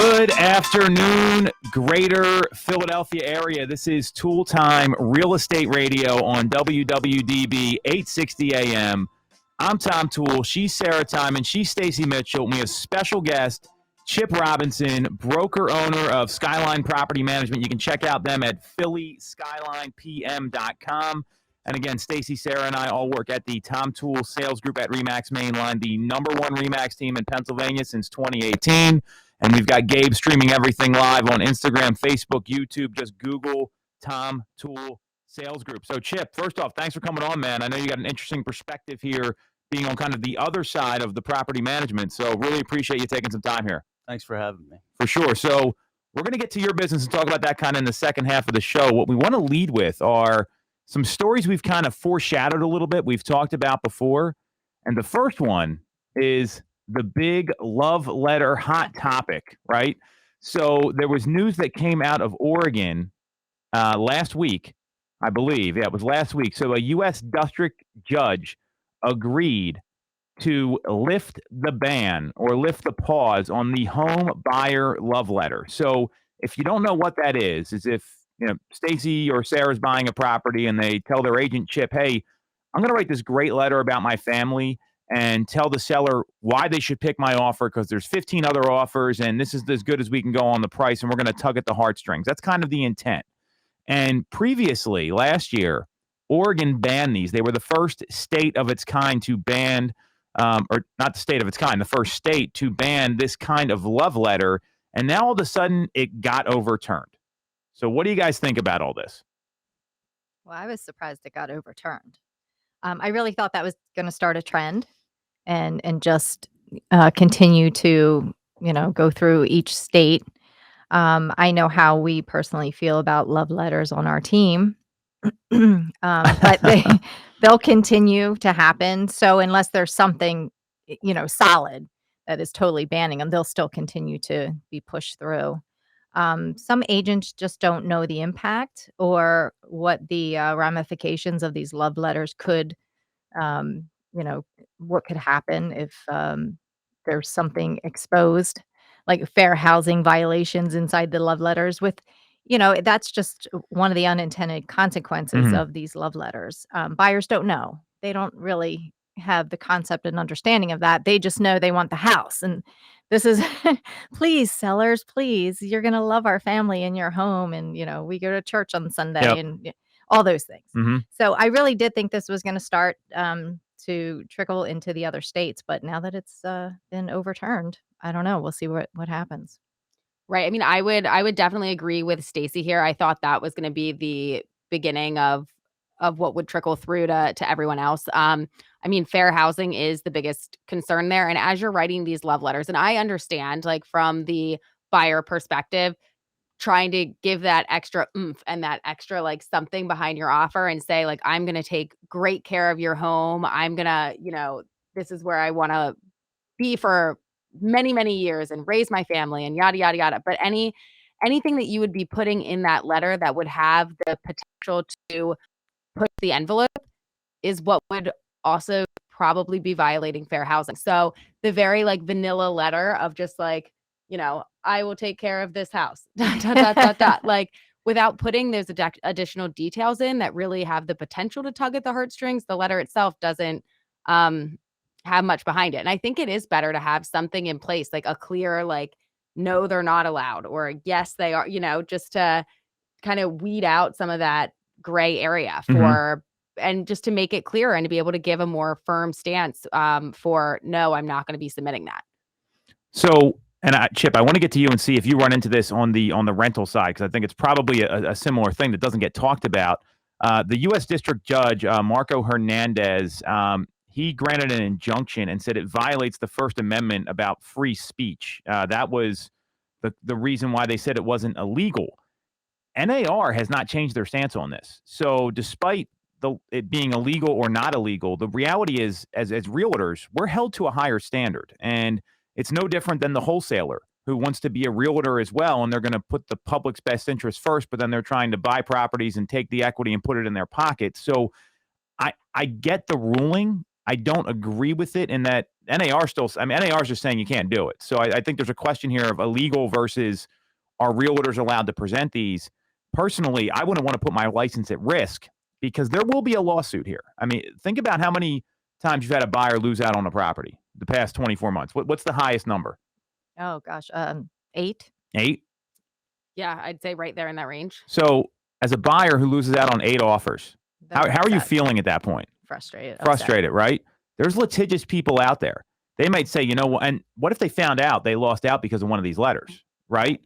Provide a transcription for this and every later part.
Good afternoon, greater Philadelphia area. This is Toole Time Real Estate Radio on WWDB 860 AM. I'm Tom Toole. She's Sarah Tymon. She's Stacey Mitchell. We have special guest Chip Robinson, broker owner of Skyline Property Management. You can check out them at phillyskylinepm.com. And again, Stacey, Sarah, and I all work at the Tom Toole Sales Group at RE/MAX Mainline, the number one RE/MAX team in Pennsylvania since 2018. And we've got Gabe streaming everything live on Instagram, Facebook, YouTube. Just Google Tom Toole Sales Group. So, Chip, first off, thanks for coming on, man. I know you got an interesting perspective here, being on kind of the other side of the property management. So really appreciate you taking some time here. Thanks for having me. For sure. So we're going to get to your business and talk about that kind of in the second half of the show. What we want to lead with are some stories we've kind of foreshadowed a little bit, we've talked about before. And the first one is the big love letter hot topic, right? So there was news that came out of Oregon last week, I believe. Yeah, it was last week. So a U.S. district judge agreed to lift the ban or lift the pause on the home buyer love letter. So if you don't know what that is if, Stacey or Sarah's buying a property and they tell their agent, Chip, hey, I'm going to write this great letter about my family and tell the seller why they should pick my offer because there's 15 other offers and this is as good as we can go on the price and we're going to tug at the heartstrings. That's kind of the intent. And previously, last year, Oregon banned these. They were the first state of its kind to ban, or not the state of its kind, the first state to ban this kind of love letter. And now all of a sudden it got overturned. So what do you guys think about all this? Well, I was surprised it got overturned. I really thought that was going to start a trend and just continue to, go through each state. I know how we personally feel about love letters on our team, but they'll continue to happen. So unless there's something, solid that is totally banning them, they'll still continue to be pushed through. Some agents just don't know the impact or what the ramifications of these love letters could, what could happen if there's something exposed, like fair housing violations inside the love letters with, that's just one of the unintended consequences of these love letters. Buyers don't know. They don't really have the concept and understanding of that. They just know they want the house. And this is, please, sellers, please, you're going to love our family and your home. And, we go to church on Sunday and all those things. So I really did think this was going to start to trickle into the other states. But now that it's been overturned, I don't know. We'll see what happens. Right. I mean, I would definitely agree with Stacey here. I thought that was going to be the beginning of what would trickle through to everyone else. I mean, fair housing is the biggest concern there. And as you're writing these love letters, and I understand, like from the buyer perspective, trying to give that extra oomph and that extra like something behind your offer and say, like, I'm going to take great care of your home. I'm going to, this is where I want to be for many, many years and raise my family and yada, yada, yada. But anything that you would be putting in that letter that would have the potential to push the envelope is what would also probably be violating fair housing. So the very like vanilla letter of just like, I will take care of this house, dot, dot, dot, dot, dot. Like without putting those additional details in that really have the potential to tug at the heartstrings, the letter itself doesn't have much behind it. And I think it is better to have something in place, like a clear, like, no, they're not allowed, or yes, they are, just to kind of weed out some of that gray area for, and just to make it clearer and to be able to give a more firm stance for, no, I'm not going to be submitting that. So, and Chip, I want to get to you and see if you run into this on the rental side, because I think it's probably a similar thing that doesn't get talked about. The U.S. District Judge, Marco Hernandez, he granted an injunction and said it violates the First Amendment about free speech. That was the reason why they said it wasn't illegal. NAR has not changed their stance on this. So despite it being illegal or not illegal, the reality is, as realtors, we're held to a higher standard. And it's no different than the wholesaler who wants to be a realtor as well, and they're going to put the public's best interest first, but then they're trying to buy properties and take the equity and put it in their pocket. So I get the ruling. I don't agree with it in that NAR NAR is just saying you can't do it. So I think there's a question here of illegal versus are realtors allowed to present these? Personally, I wouldn't want to put my license at risk because there will be a lawsuit here. I mean, think about how many times you've had a buyer lose out on a property the past 24 months. What's the highest number? Oh gosh, 8. 8? Yeah, I'd say right there in that range. So as a buyer who loses out on 8 offers, how Very are you upset, feeling at that point? frustrated, upset. Frustrated, right? There's litigious people out there. They might say, you know what, and what if they found out they lost out because of one of these letters, right?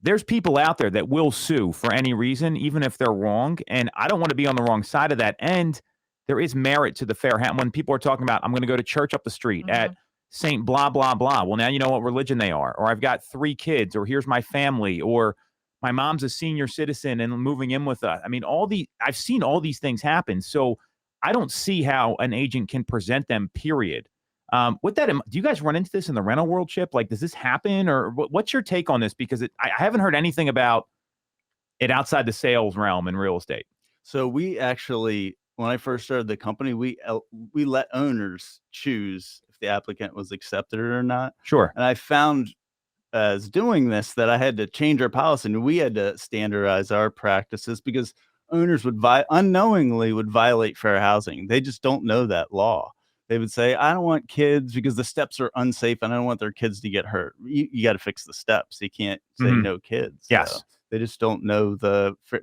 There's people out there that will sue for any reason, even if they're wrong. And I don't want to be on the wrong side of that. And there is merit to the fair handling. When people are talking about, I'm going to go to church up the street at Saint blah, blah, blah. Well, now you know what religion they are. Or I've got 3 kids, or here's my family, or my mom's a senior citizen and moving in with us. I mean, I've seen all these things happen. So I don't see how an agent can present them, period. With that, do you guys run into this in the rental world, Chip? Like, does this happen, or what's your take on this? Because I haven't heard anything about it outside the sales realm in real estate. So we actually, when I first started the company, we let owners choose if the applicant was accepted or not. Sure. And I found as doing this that I had to change our policy, and we had to standardize our practices because owners would unknowingly violate fair housing. They just don't know that law. They would say, I don't want kids because the steps are unsafe and I don't want their kids to get hurt. You got to fix the steps. You can't say no kids. Yes. So they just don't know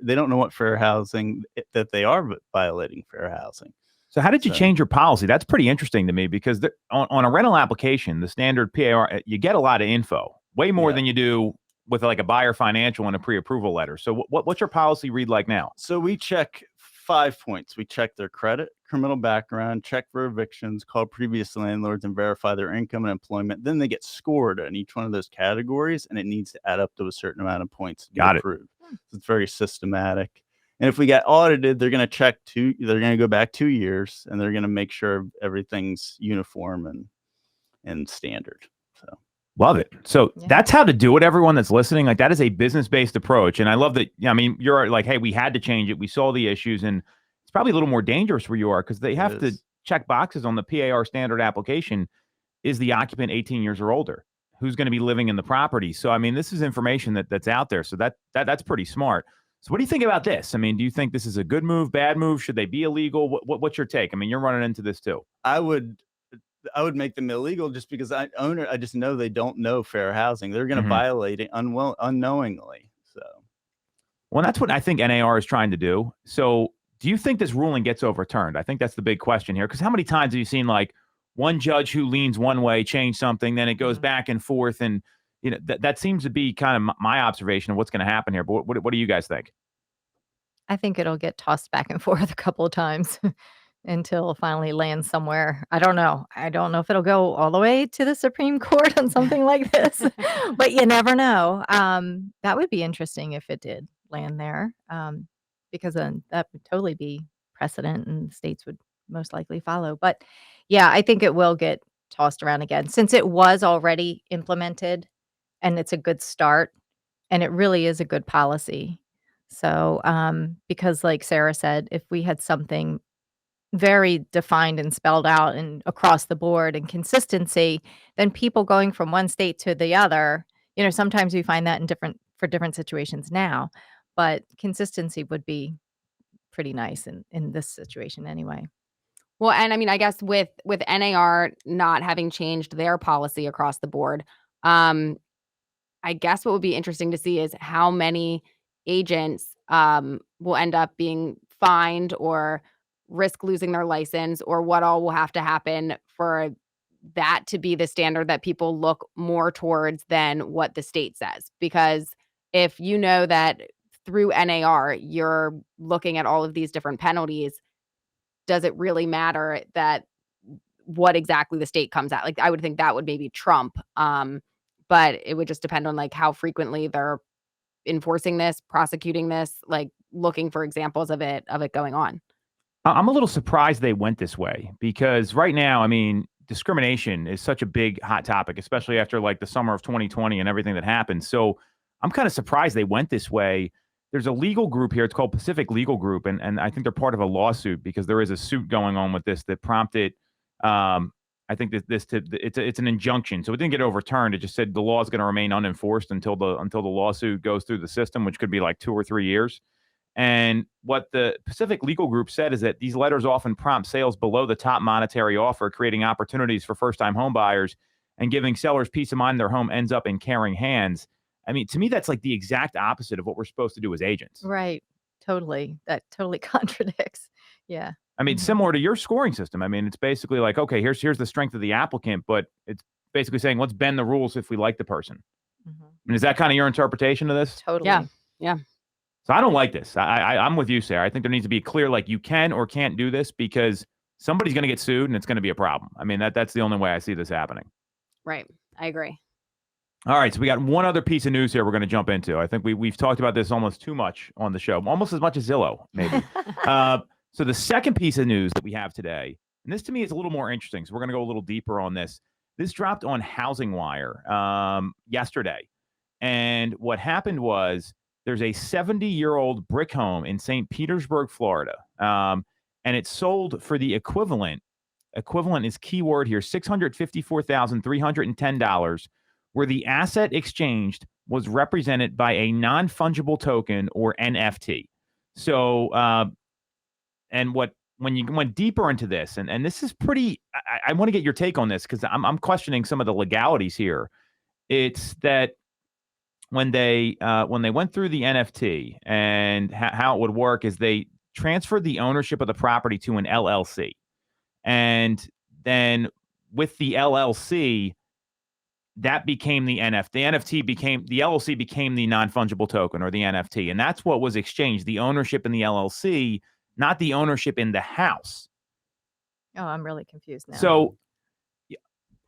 they don't know what fair housing, that they are violating fair housing. So how did you change your policy? That's pretty interesting to me because on a rental application, the standard PAR, you get a lot of info, way more than you do with like a buyer financial and a pre-approval letter. So what's your policy read like now? So we check 5 points. We check their credit, criminal background, check for evictions, call previous landlords and verify their income and employment. Then they get scored in each one of those categories, and it needs to add up to a certain amount of points to be approved. So it's very systematic. And if we get audited, they're going to they're going to go back 2 years, and they're going to make sure everything's uniform and standard. So love it. So that's how to do it, everyone that's listening. Like, that is a business-based approach. And I love that. I mean, you're like, hey, we had to change it. We saw the issues, and it's probably a little more dangerous where you are because they have to check boxes on the PAR standard application. Is the occupant 18 years or older? Who's going to be living in the property? So, I mean, this is information that's out there. So that's pretty smart. So what do you think about this? I mean, do you think this is a good move, bad move? Should they be illegal? What's your take? I mean, you're running into this too. I would make them illegal just because I just know they don't know fair housing. They're going to violate it unknowingly. So, well, that's what I think NAR is trying to do. So do you think this ruling gets overturned? I think that's the big question here. Because how many times have you seen like one judge who leans one way change something, then it goes back and forth, and you know that seems to be kind of my observation of what's going to happen here. But what do you guys think? I think it'll get tossed back and forth a couple of times until it finally lands somewhere. I don't know. I don't know if it'll go all the way to the Supreme Court on something like this, but you never know. That would be interesting if it did land there, because then that would totally be precedent and states would most likely follow. But yeah, I think it will get tossed around again since it was already implemented and it's a good start and it really is a good policy. So, because like Sarah said, if we had something very defined and spelled out and across the board and consistency, then people going from one state to the other, you know, sometimes we find that for different situations now, but consistency would be pretty nice in this situation anyway. Well, and I mean, I guess with NAR not having changed their policy across the board, I guess what would be interesting to see is how many agents will end up being fined or risk losing their license, or what all will have to happen for that to be the standard that people look more towards than what the state says. Because if you know that through NAR, you're looking at all of these different penalties, does it really matter that what exactly the state comes at? Like, I would think that would maybe trump. But it would just depend on like how frequently they're enforcing this, prosecuting this, like looking for examples of it going on. I'm a little surprised they went this way because right now, I mean, discrimination is such a big hot topic, especially after like the summer of 2020 and everything that happened. So I'm kind of surprised they went this way. There's a legal group here. It's called Pacific Legal Group. And I think they're part of a lawsuit because there is a suit going on with this that prompted I think that it's an injunction, so it didn't get overturned. It just said the law is going to remain unenforced until the lawsuit goes through the system, which could be like 2 or 3 years. And what the Pacific Legal Group said is that these letters often prompt sales below the top monetary offer, creating opportunities for first-time home buyers and giving sellers peace of mind their home ends up in caring hands. I mean, to me, that's like the exact opposite of what we're supposed to do as agents. Right. Totally. That totally contradicts. Yeah. I mean, Mhm. similar to your scoring system. I mean, it's basically like, okay, here's the strength of the applicant, but it's basically saying, let's bend the rules if we like the person. Mhm. I mean, is that kind of your interpretation of this? Totally. Yeah. So I don't like this. I'm with you, Sarah. I think there needs to be clear, like, you can or can't do this because somebody's going to get sued and it's going to be a problem. I mean, that's the only way I see this happening. Right. I agree. All right, so we got one other piece of news here we're going to jump into. I think we've talked about this almost too much on the show, almost as much as Zillow, maybe. So the second piece of news that we have today, and this to me is a little more interesting, so we're going to go a little deeper on this. This dropped on Housing Wire yesterday. And what happened was there's a 70-year-old brick home in St. Petersburg, Florida, and it sold for the equivalent is keyword here, $654,310, where the asset exchanged was represented by a non-fungible token, or NFT. So, and when you went deeper into this, and this is pretty, I want to get your take on this because I'm questioning some of the legalities here. It's that when they went through the NFT and how it would work is they transferred the ownership of the property to an LLC, and then with the LLC, that became the NFT. The LLC became the non-fungible token, or the NFT, and that's what was exchanged: the ownership in the LLC, not the ownership in the house. Oh, I'm really confused now. So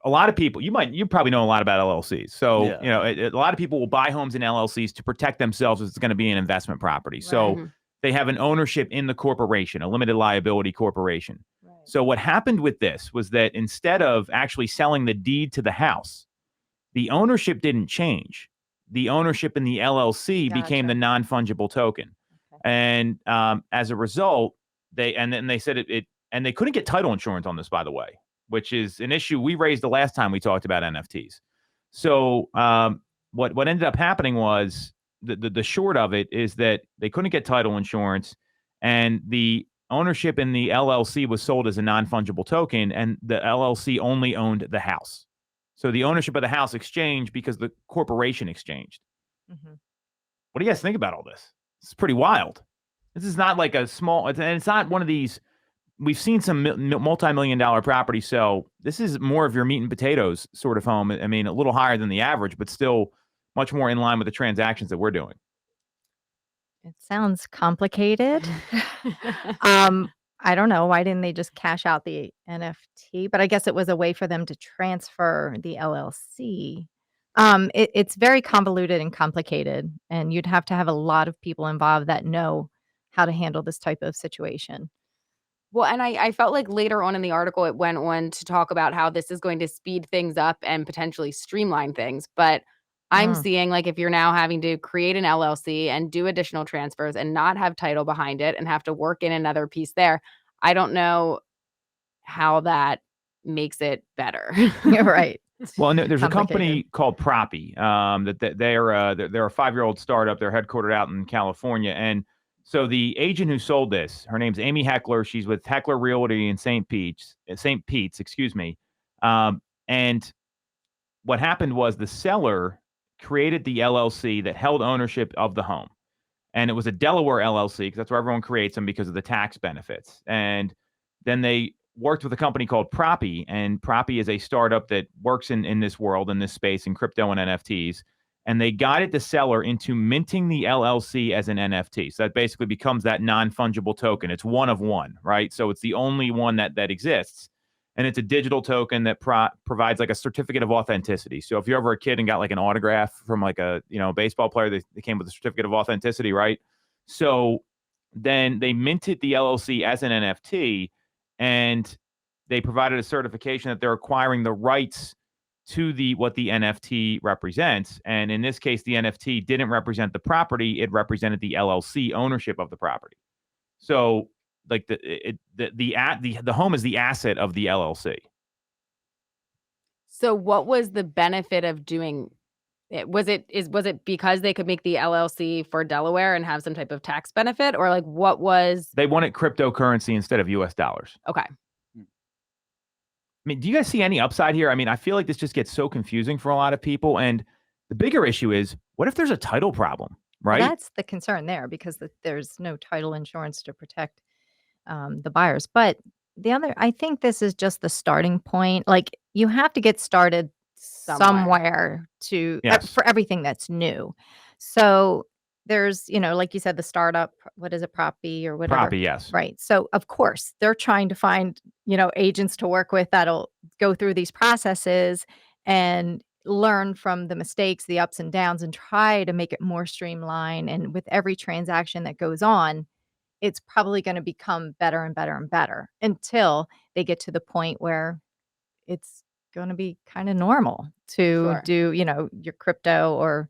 a lot of people, you probably know a lot about LLCs. So, Yeah. a lot of people will buy homes in LLCs to protect themselves as it's going to be an investment property. So Mhm. they have an ownership in the corporation, a limited liability corporation. Right. So what happened with this was that instead of actually selling the deed to the house, the ownership didn't change. The ownership in the LLC became the Gotcha. non-fungible token. Okay. And as a result, they said and they couldn't get title insurance on this, by the way, which is an issue we raised the last time we talked about NFTs. So what ended up happening was the short of it is that they couldn't get title insurance, and the ownership in the LLC was sold as a non-fungible token, and the LLC only owned the house. So the ownership of the house exchanged because the corporation exchanged. Mhm. What do you guys think about all this? It's pretty wild. This is not like a small, and it's not one of these. We've seen some multi-million-dollar properties sell. This is more of your meat and potatoes sort of home. I mean, a little higher than the average, but still much more in line with the transactions that we're doing. It sounds complicated. I don't know. Why didn't they just cash out the NFT? But I guess it was a way for them to transfer the LLC. It's very convoluted and complicated, and you'd have to have a lot of people involved that know how to handle this type of situation. Well, and I felt like later on in the article, it went on to talk about how this is going to speed things up and potentially streamline things. But I'm Mm. seeing, like, if you're now having to create an LLC and do additional transfers and not have title behind it and have to work in another piece there, I don't know how that makes it better. You're right. Well, and there's a company Complicated. called Proppy that they're a 5-year-old startup. They're headquartered out in California, and so the agent who sold this, her name's Amy Heckler. She's with Heckler Realty in St. Pete's, excuse me. And what happened was the seller created the LLC that held ownership of the home, and it was a Delaware LLC because that's where everyone creates them because of the tax benefits. And then they worked with a company called Proppy, and Proppy is a startup that works in this world, in this space, in crypto and NFTs. And they guided the seller into minting the LLC as an NFT. So that basically becomes that non-fungible token. It's one of one, right? So it's the only one that exists. And it's a digital token that provides like a certificate of authenticity. So if you're ever a kid and got like an autograph from like a baseball player, they came with a certificate of authenticity, right? So then they minted the LLC as an NFT, and they provided a certification that they're acquiring the rights to what the NFT represents. And in this case, the NFT didn't represent the property; it represented the LLC ownership of the property. So like the home is the asset of the LLC. So what was the benefit of doing it? Was it because they could make the LLC for Delaware and have some type of tax benefit, or like what was? They wanted cryptocurrency instead of US dollars. Okay. I mean, do you guys see any upside here? I mean, I feel like this just gets so confusing for a lot of people. And the bigger issue is, what if there's a title problem, right? That's the concern there, because there's no title insurance to protect the buyers. But I think this is just the starting point. Like, you have to get started somewhere Yes. for everything that's new. So there's, like you said, the startup, what is it, Prop B or whatever. Property, yes. Right. So of course they're trying to find, agents to work with that'll go through these processes and learn from the mistakes, the ups and downs, and try to make it more streamlined. And with every transaction that goes on, it's probably going to become better and better and better until they get to the point where it's going to be kind of normal to Sure. do, your crypto or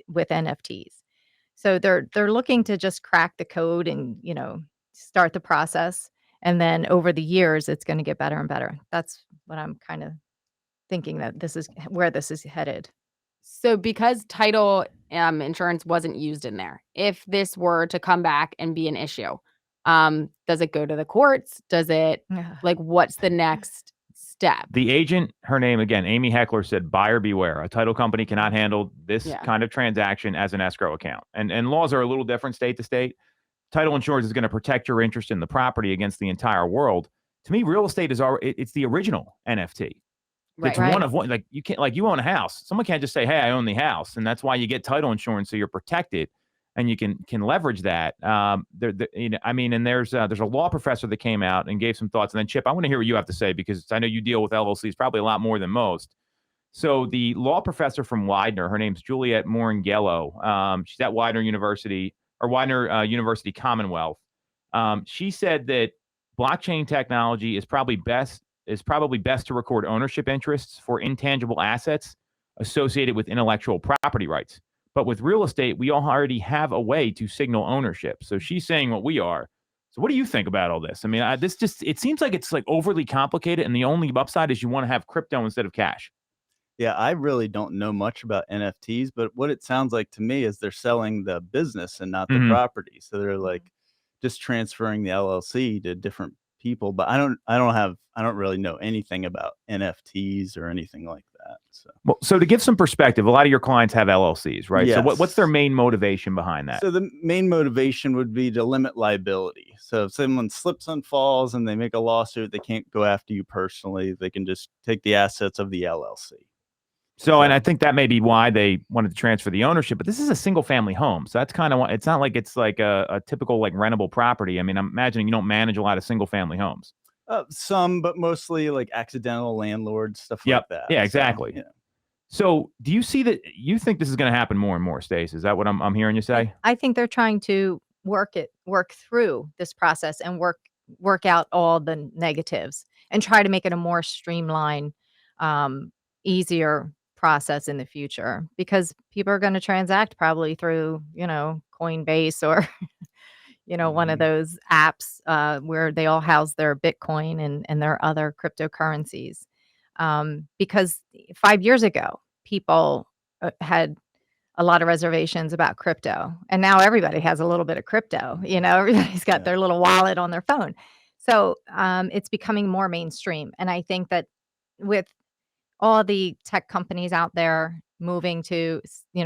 with NFTs. So they're looking to just crack the code and, start the process. And then over the years, it's going to get better and better. That's what I'm kind of thinking, that this is where this is headed. So because title insurance wasn't used in there, if this were to come back and be an issue, does it go to the courts? Does it, like, what's the next step? The agent, her name again, Amy Heckler, said, buyer beware. A title company cannot handle this kind of transaction as an escrow account. And laws are a little different state to state. Title insurance is going to protect your interest in the property against the entire world. To me, real estate is it's the original NFT. It's one of one. Like, you can't, like, you own a house. Someone can't just say, hey, I own the house. And that's why you get title insurance, so you're protected and you can leverage that. And there's a law professor that came out and gave some thoughts. And then, Chip, I want to hear what you have to say, because I know you deal with LLCs probably a lot more than most. So the law professor from Widener, her name's Juliet Moringello. She's at Widener University Commonwealth. She said that blockchain technology is probably best to record ownership interests for intangible assets associated with intellectual property rights. But with real estate, we already have a way to signal ownership. So she's saying what we are. So what do you think about all this? I mean, it seems like it's like overly complicated, and the only upside is you want to have crypto instead of cash. Yeah, I really don't know much about NFTs, but what it sounds like to me is they're selling the business and not the property. So they're like just transferring the LLC to different people. But I don't really know anything about NFTs or anything like that. So to give some perspective, a lot of your clients have LLCs, right? Yes. So what's their main motivation behind that? So the main motivation would be to limit liability. So if someone slips and falls and they make a lawsuit, they can't go after you personally. They can just take the assets of the LLC. So, and I think that may be why they wanted to transfer the ownership, but this is a single family home. So that's kind of, it's not like it's like a typical like rentable property. I mean, I'm imagining you don't manage a lot of single family homes. Some, but mostly like accidental landlords, stuff like that. Yeah, exactly. So do you see that, you think this is going to happen more and more, Stace? Is that what I'm hearing you say? I think they're trying to work through this process and work out all the negatives and try to make it a more streamlined, easier process in the future, because people are going to transact probably through, Coinbase or, one of those apps where they all house their Bitcoin and their other cryptocurrencies. Because 5 years ago, people had a lot of reservations about crypto, and now everybody has a little bit of crypto. Everybody's got their little wallet on their phone. So it's becoming more mainstream. And I think that with all the tech companies out there moving to,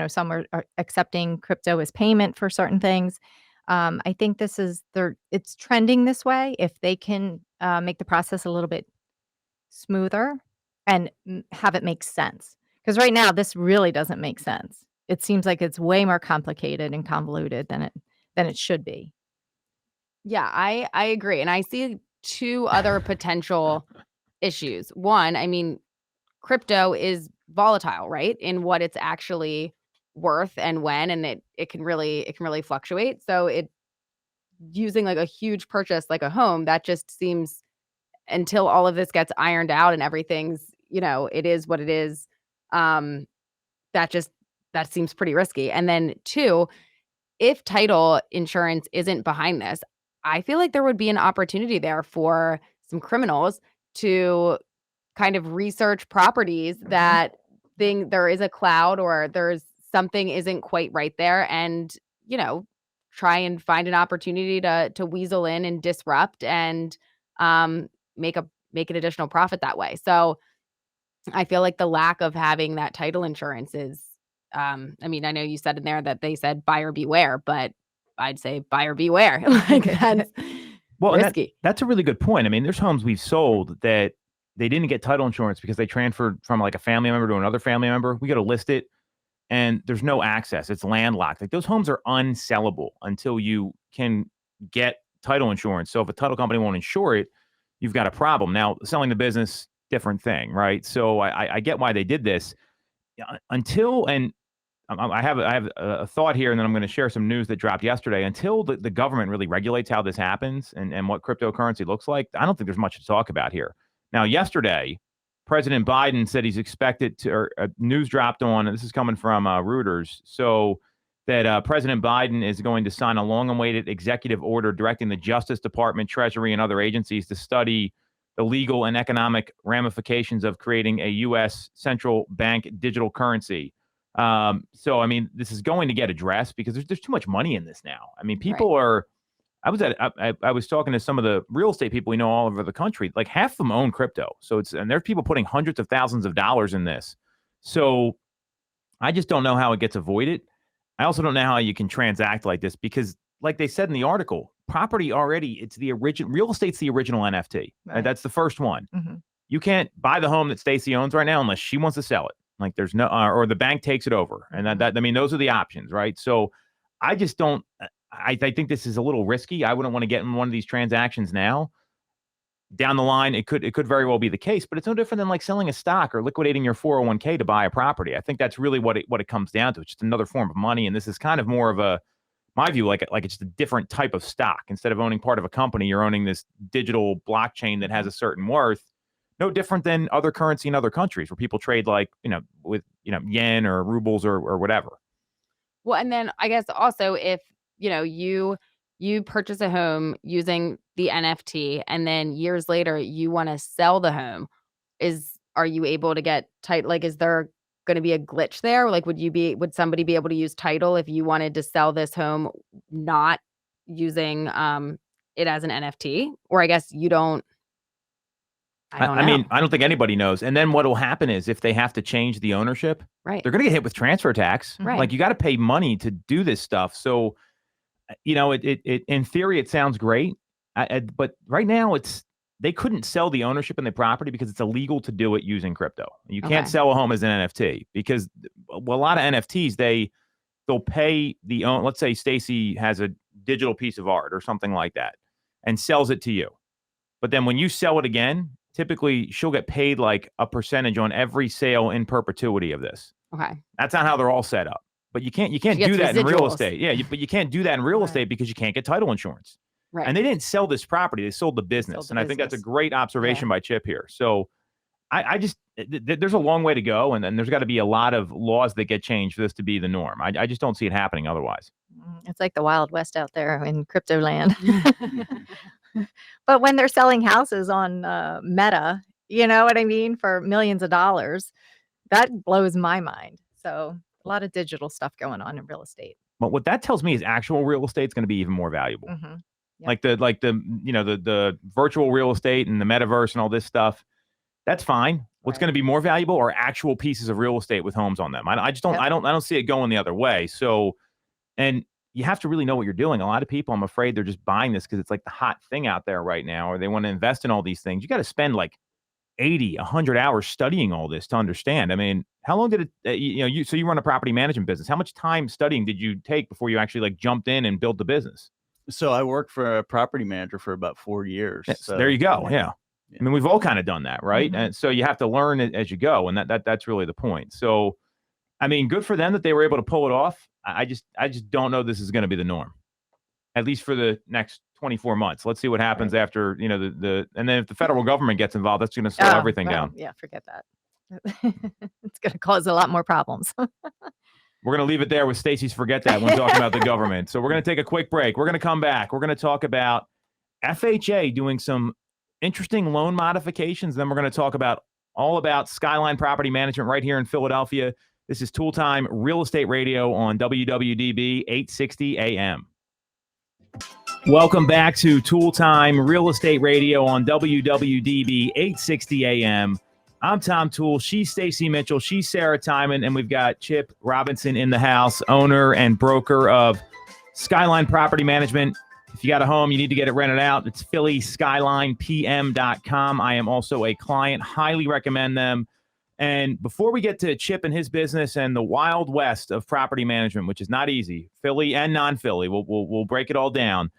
some are accepting crypto as payment for certain things. I think it's trending this way. If they can make the process a little bit smoother and have it make sense. Because right now, this really doesn't make sense. It seems like it's way more complicated and convoluted than it should be. Yeah, I agree. And I see two other potential issues. One, I mean, crypto is volatile, right? In what it's actually worth and when, and it can really fluctuate. So using like a huge purchase like a home, that just seems, until all of this gets ironed out and everything's, it is what it is. That seems pretty risky. And then two, if title insurance isn't behind this, I feel like there would be an opportunity there for some criminals to kind of research properties that there is a cloud or there's something isn't quite right there, and try and find an opportunity to weasel in and disrupt and make an additional profit that way. So I feel like the lack of having that title insurance is, I mean, I know you said in there that they said buyer beware, but I'd say buyer beware. Like that's Well, and risky. that's a really good point. I mean, there's homes we've sold that they didn't get title insurance because they transferred from like a family member to another family member. We got to list it and there's no access. It's landlocked. Like those homes are unsellable until you can get title insurance. So if a title company won't insure it, you've got a problem. Now, selling the business, different thing, right? So I get why they did this. Until, and I have a thought here, and then I'm going to share some news that dropped yesterday. Until the government really regulates how this happens and what cryptocurrency looks like, I don't think there's much to talk about here. Now, yesterday, President Biden said he's expected to, or news dropped on, and this is coming from Reuters, so that President Biden is going to sign a long-awaited executive order directing the Justice Department, Treasury, and other agencies to study the legal and economic ramifications of creating a U.S. central bank digital currency. So, I mean, this is going to get addressed because there's too much money in this now. I mean, people are. I was talking to some of the real estate people we know all over the country. Like half of them own crypto. So and there's people putting hundreds of thousands of dollars in this. So I just don't know how it gets avoided. I also don't know how you can transact like this because, like they said in the article, property already, it's the original, real estate's the original NFT. Right. That's the first one. Mm-hmm. You can't buy the home that Stacey owns right now unless she wants to sell it. Like there's no, or the bank takes it over. And I mean, those are the options, right? So I just don't, I think this is a little risky. I wouldn't want to get in one of these transactions now. Down the line, it could very well be the case, but it's no different than like selling a stock or liquidating your 401k to buy a property. I think that's really what it comes down to. It's just another form of money, and this is kind of more of my view, like it's a different type of stock. Instead of owning part of a company, you're owning this digital blockchain that has a certain worth. No different than other currency in other countries where people trade like with yen or rubles or whatever. Well, and then I guess also if you purchase a home using the NFT and then years later you want to sell the home, are you able to get title? Like, is there going to be a glitch there? Like, would somebody be able to use title if you wanted to sell this home not using it as an NFT? Or I guess you don't. I don't know. I mean, I don't think anybody knows. And then what will happen is if they have to change the ownership, right, they're going to get hit with transfer tax. Right. Like you got to pay money to do this stuff. So, it in theory, it sounds great. But right now they couldn't sell the ownership in the property because it's illegal to do it using crypto. You can't sell a home as an NFT because a lot of NFTs, they'll pay let's say Stacey has a digital piece of art or something like that and sells it to you. But then when you sell it again, typically she'll get paid like a percentage on every sale in perpetuity of this. Okay. That's not how they're all set up. But you can't do that in real estate. Yeah, but you can't do that in real estate because you can't get title insurance. Right. And they didn't sell this property; they sold the business. I think that's a great observation by Chip here. So, I just there's a long way to go, and there's got to be a lot of laws that get changed for this to be the norm. I just don't see it happening otherwise. It's like the Wild West out there in crypto land. But when they're selling houses on Meta, you know what I mean, for millions of dollars, that blows my mind. So a lot of digital stuff going on in real estate. But what that tells me is actual real estate is going to be even more valuable. Mm-hmm. Yep. Like the virtual real estate and the metaverse and all this stuff. That's fine. What's going to be more valuable are actual pieces of real estate with homes on them. I just don't. Yep. I don't see it going the other way. So, and you have to really know what you're doing. A lot of people, I'm afraid, they're just buying this because it's like the hot thing out there right now, or they want to invest in all these things. You got to spend like 80, 100 hours studying all this to understand. I mean, how long did it, so you run a property management business. How much time studying did you take before you actually like jumped in and built the business? So I worked for a property manager for about 4 years. So there you go. Yeah. I mean, we've all kind of done that, right? Mm-hmm. And so you have to learn it as you go. And that's really the point. So, I mean, good for them that they were able to pull it off. I just don't know this is going to be the norm, at least for the next 24 months. Let's see what happens after, and then if the federal government gets involved, that's going to slow everything down. Yeah, forget that. It's going to cause a lot more problems. We're going to leave it there with Stacey's forget that when talking about the government. So we're going to take a quick break. We're going to come back. We're going to talk about FHA doing some interesting loan modifications. Then we're going to talk about all about Skyline Property Management right here in Philadelphia. This is Toole Time Real Estate Radio on WWDB 860 AM. Welcome back to Toole Time Real Estate Radio on WWDB 860 AM. I'm Tom Toole. She's Stacey Mitchell. She's Sarah Tymon. And we've got Chip Robinson in the house, owner and broker of Skyline Property Management. If you got a home, you need to get it rented out. It's PhillySkylinePM.com. I am also a client. Highly recommend them. And before we get to Chip and his business and the wild west of property management, which is not easy, Philly and non-Philly, we'll break it all down.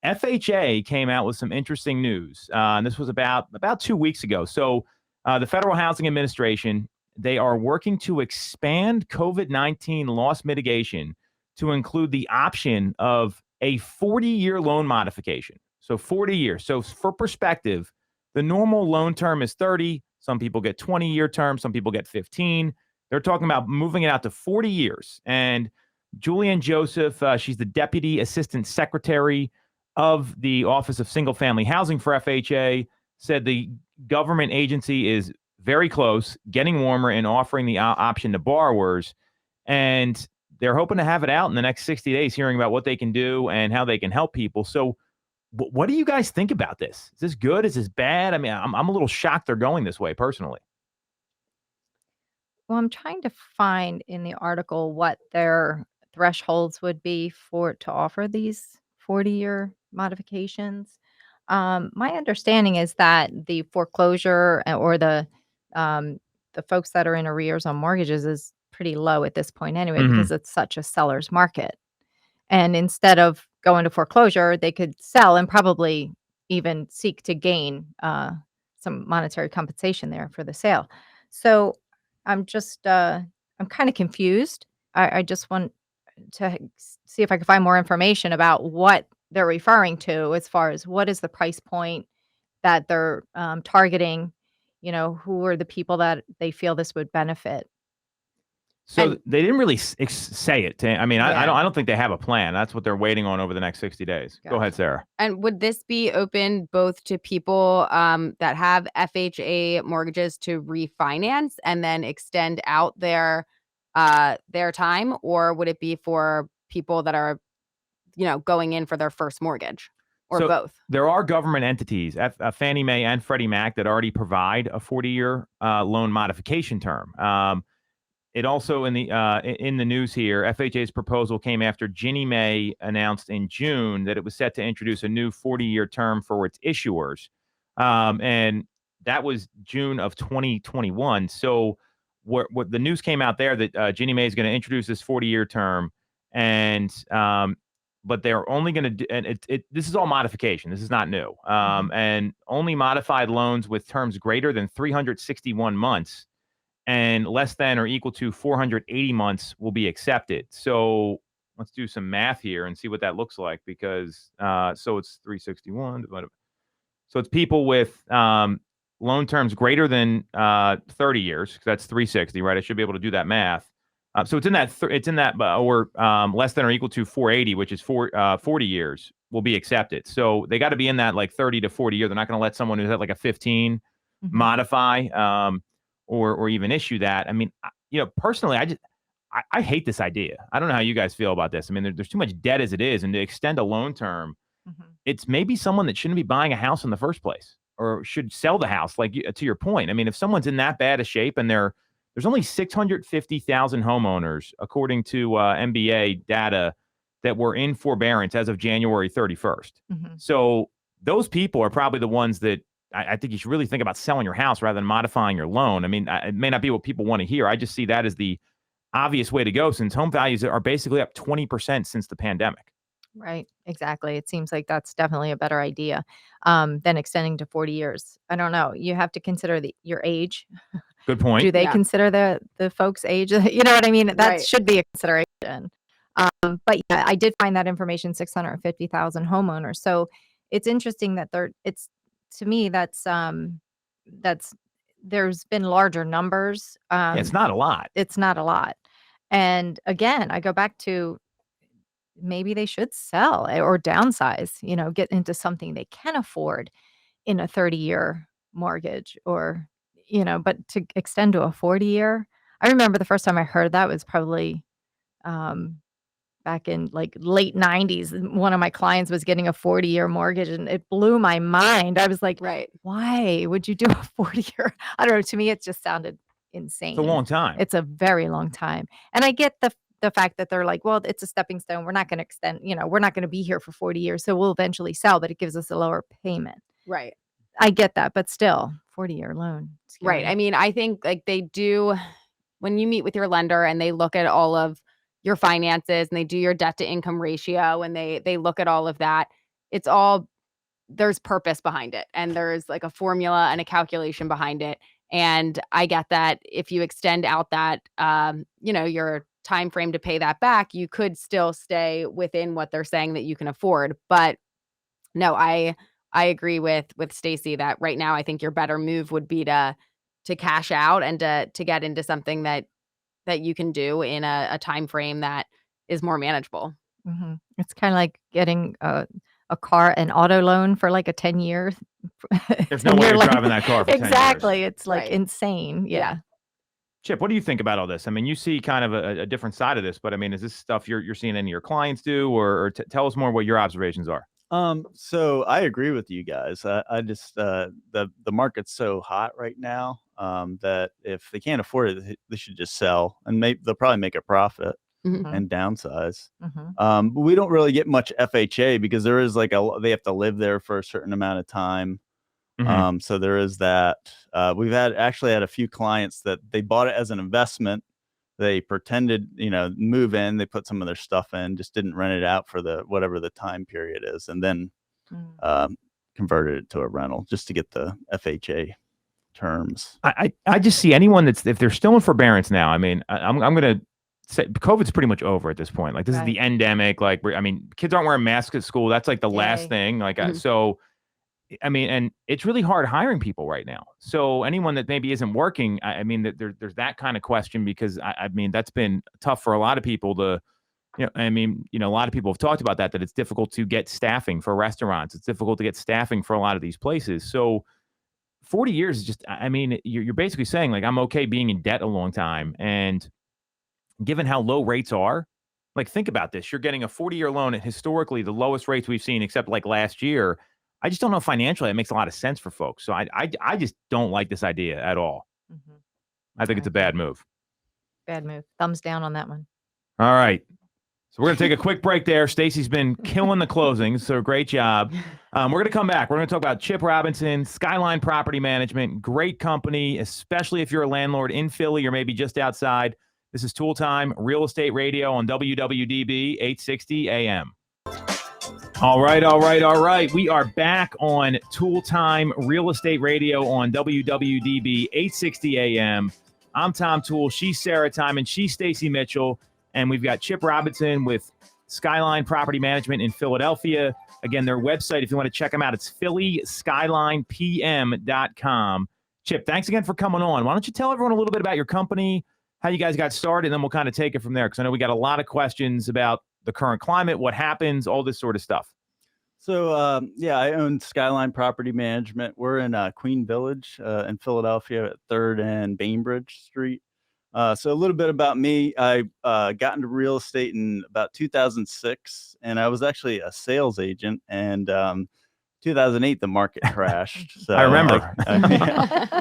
FHA came out with some interesting news. And this was about 2 weeks ago. So the Federal Housing Administration, they are working to expand COVID-19 loss mitigation to include the option of a 40-year loan modification. So 40 years. So for perspective, the normal loan term is 30. Some people get 20-year terms. Some people get 15. They're talking about moving it out to 40 years. And Julian Joseph, she's the Deputy Assistant Secretary of the Office of Single Family Housing for FHA, said the government agency is very close, getting warmer, and offering the option to borrowers. And they're hoping to have it out in the next 60 days, hearing about what they can do and how they can help people. So what do you guys think about this? Is this good? Is this bad? I mean, I'm a little shocked they're going this way personally. Well, I'm trying to find in the article what their thresholds would be to offer these 40-year modifications. My understanding is that the foreclosure or the folks that are in arrears on mortgages is pretty low at this point anyway, because it's such a seller's market. And instead of going to foreclosure, they could sell and probably even seek to gain some monetary compensation there for the sale. So I'm just I'm kind of confused. I just want to see if I can find more information about what they're referring to as far as what is the price point that they're targeting. Who are the people that they feel this would benefit? So they didn't really say it. I mean, I Yeah. don't think they have a plan. That's what they're waiting on over the next 60 days. Go ahead, Sarah. And would this be open both to people that have FHA mortgages to refinance and then extend out their time, or would it be for people that are, going in for their first mortgage, or So both? there are government entities, Fannie Mae and Freddie Mac, that already provide a 40-year loan modification term. It also in the news here, FHA's proposal came after Ginnie Mae announced in June that it was set to introduce a new 40-year term for its issuers, and that was June of 2021. So what the news came out there that Ginnie Mae is going to introduce this 40-year term, and but they're only going to do, and this is all modification. This is not new, and only modified loans with terms greater than 361 months. And less than or equal to 480 months will be accepted. So let's do some math here and see what that looks like, because so it's 361. So it's people with loan terms greater than 30 years. That's 360, right? I should be able to do that math. So it's in that or less than or equal to 480, which is 40 years will be accepted. So they got to be in that like 30 to 40 years. They're not going to let someone who's at like a 15 modify. Or even issue that. I mean, personally, I hate this idea. I don't know how you guys feel about this. I mean, there's too much debt as it is, and to extend a loan term, it's maybe someone that shouldn't be buying a house in the first place, or should sell the house. Like to your point, I mean, if someone's in that bad a shape, and there's only 650,000 homeowners, according to MBA data, that were in forbearance as of January 31st. So those people are probably the ones that I think you should really think about selling your house rather than modifying your loan. I mean, it may not be what people want to hear. I just see that as the obvious way to go, since home values are basically up 20% since the pandemic. Right. Exactly. It seems like that's definitely a better idea than extending to 40 years. I don't know. You have to consider your age. Good point. Do they consider the folks' age? You know what I mean? That Right. should be a consideration. But yeah, I did find that information, 650,000 homeowners. So it's interesting that to me, that's there's been larger numbers. Yeah, it's not a lot. It's not a lot. And again, I go back to maybe they should sell or downsize, get into something they can afford in a 30-year mortgage or, but to extend to a 40-year. I remember the first time I heard that was probably um, back in like late 90s. One of my clients was getting a 40-year mortgage and it blew my mind. I was like, Right. why would you do a 40-year? I don't know. To me, it just sounded insane. It's a long time. It's a very long time. And I get the fact that they're like, well, it's a stepping stone. We're not going to extend, we're not going to be here for 40 years. So we'll eventually sell, but it gives us a lower payment. Right. I get that, but still, 40-year loan. Right. I mean, I think like they do when you meet with your lender and they look at all of your finances and they do your debt to income ratio and they look at all of that, it's all there's purpose behind it and there's like a formula and a calculation behind it. And I get that if you extend out that your time frame to pay that back, you could still stay within what they're saying that you can afford. But no, I agree with Stacey that right now I think your better move would be to cash out and to get into something that you can do in a time frame that is more manageable. Mm-hmm. It's kind of like getting a auto loan for like a 10-year. There's no way you're driving that car for 10 years. Exactly. It's like Right. insane. Yeah. Chip, what do you think about all this? I mean, you see kind of a different side of this, but I mean, is this stuff you're seeing any of your clients do, or tell us more what your observations are? So I agree with you guys. I just the market's so hot right now that if they can't afford it, they should just sell, and they'll probably make a profit and downsize. But we don't really get much FHA because there is they have to live there for a certain amount of time. So there is that. We've actually had a few clients that they bought it as an investment. They pretended, move in, they put some of their stuff in, just didn't rent it out for whatever the time period is, and then converted it to a rental just to get the FHA terms. I just see anyone if they're still in forbearance now. I mean, I'm going to say COVID's pretty much over at this point. Like this is the endemic. Like kids aren't wearing masks at school. That's like the last thing. Like so. I mean, and it's really hard hiring people right now. So anyone that maybe isn't working, I mean, there's that kind of question because I mean, that's been tough for a lot of people to, a lot of people have talked about that it's difficult to get staffing for restaurants. It's difficult to get staffing for a lot of these places. So 40 years is just, I mean, you're basically saying like, I'm okay being in debt a long time. And given how low rates are, like, think about this. You're getting a 40-year loan at historically the lowest rates we've seen, except like last year. I just don't know financially it makes a lot of sense for folks. So I just don't like this idea at all. I think it's a bad move. Bad move. Thumbs down on that one. All right. So we're going to take a quick break there. Stacey's been killing the closings, so great job. We're going to come back. We're going to talk about Chip Robinson, Skyline Property Management, great company, especially if you're a landlord in Philly or maybe just outside. This is Toole Time, Real Estate Radio on WWDB 860 AM. All right. We are back on Toole Time Real Estate Radio on WWDB 860 AM. I'm Tom Toole. She's Sarah Tymon. She's Stacey Mitchell. And we've got Chip Robinson with Skyline Property Management in Philadelphia. Again, their website, if you want to check them out, it's phillyskylinepm.com. Chip, thanks again for coming on. Why don't you tell everyone a little bit about your company, how you guys got started, and then we'll kind of take it from there because I know we got a lot of questions about the current climate, what happens, all this sort of stuff. So, I own Skyline Property Management. We're in Queen Village in Philadelphia at 3rd and Bainbridge Street. So a little bit about me. I got into real estate in about 2006, and I was actually a sales agent. And 2008, the market crashed. So I remember.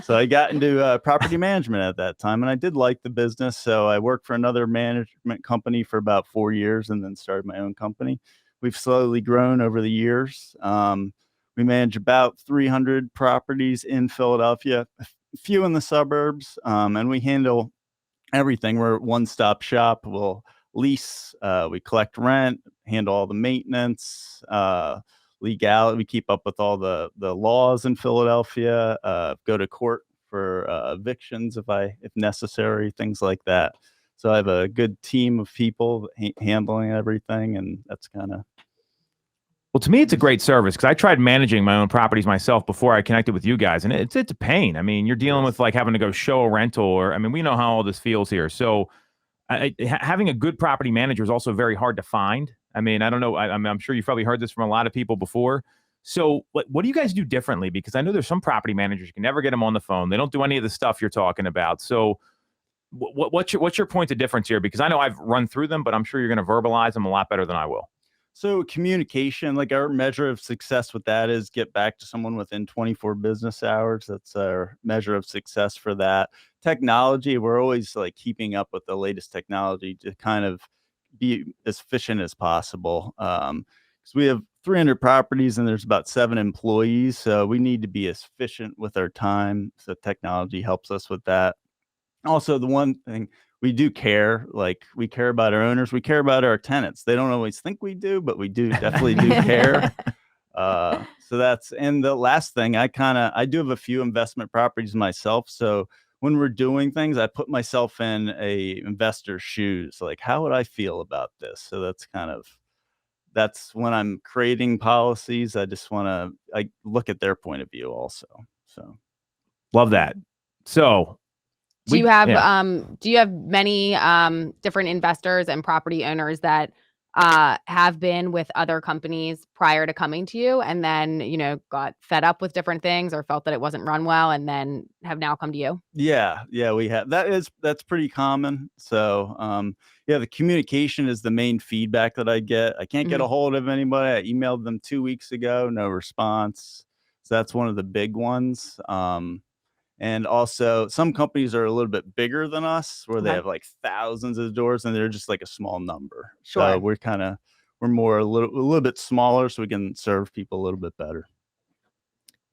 So I got into property management at that time, and I did like the business. So I worked for another management company for about 4 years and then started my own company. We've slowly grown over the years. We manage about 300 properties in Philadelphia, a few in the suburbs, and we handle everything. We're a one-stop shop. We'll lease, we collect rent, handle all the maintenance, legality. We keep up with all the laws in Philadelphia, go to court for evictions if necessary, things like that. So I have a good team of people handling everything, and that's kind of. Well, to me, it's a great service because I tried managing my own properties myself before I connected with you guys, and it's a pain. I mean, you're dealing with like having to go show a rental, or we know how all this feels here. So having a good property manager is also very hard to find. I mean, I don't know. I'm sure you've probably heard this from a lot of people before. So what do you guys do differently? Because I know there's some property managers, you can never get them on the phone. They don't do any of the stuff you're talking about. So what's your point of difference here? Because I know I've run through them, but I'm sure you're going to verbalize them a lot better than I will. So communication, like our measure of success with that is get back to someone within 24 business hours. That's our measure of success for that. Technology, we're always like keeping up with the latest technology to kind of be as efficient as possible. Because we have 300 properties and there's about 7 employees. So we need to be as efficient with our time. So technology helps us with that. Also, the one thing we do care, like we care about our owners, we care about our tenants. They don't always think we do, but we do definitely do care. So that's, and the last thing, I do have a few investment properties myself. So when we're doing things, I put myself in a investor's shoes. Like, how would I feel about this? So that's when I'm creating policies. I just want to look at their point of view also. So Love that. So do you have many different investors and property owners that have been with other companies prior to coming to you and then, got fed up with different things or felt that it wasn't run well and then have now come to you? Yeah, we have. That's pretty common. So, the communication is the main feedback that I get. I can't get a hold of anybody. I emailed them 2 weeks ago, no response. So that's one of the big ones. And also some companies are a little bit bigger than us where they have like thousands of doors and they're just like a small number. Sure. So we're more a little bit smaller so we can serve people a little bit better.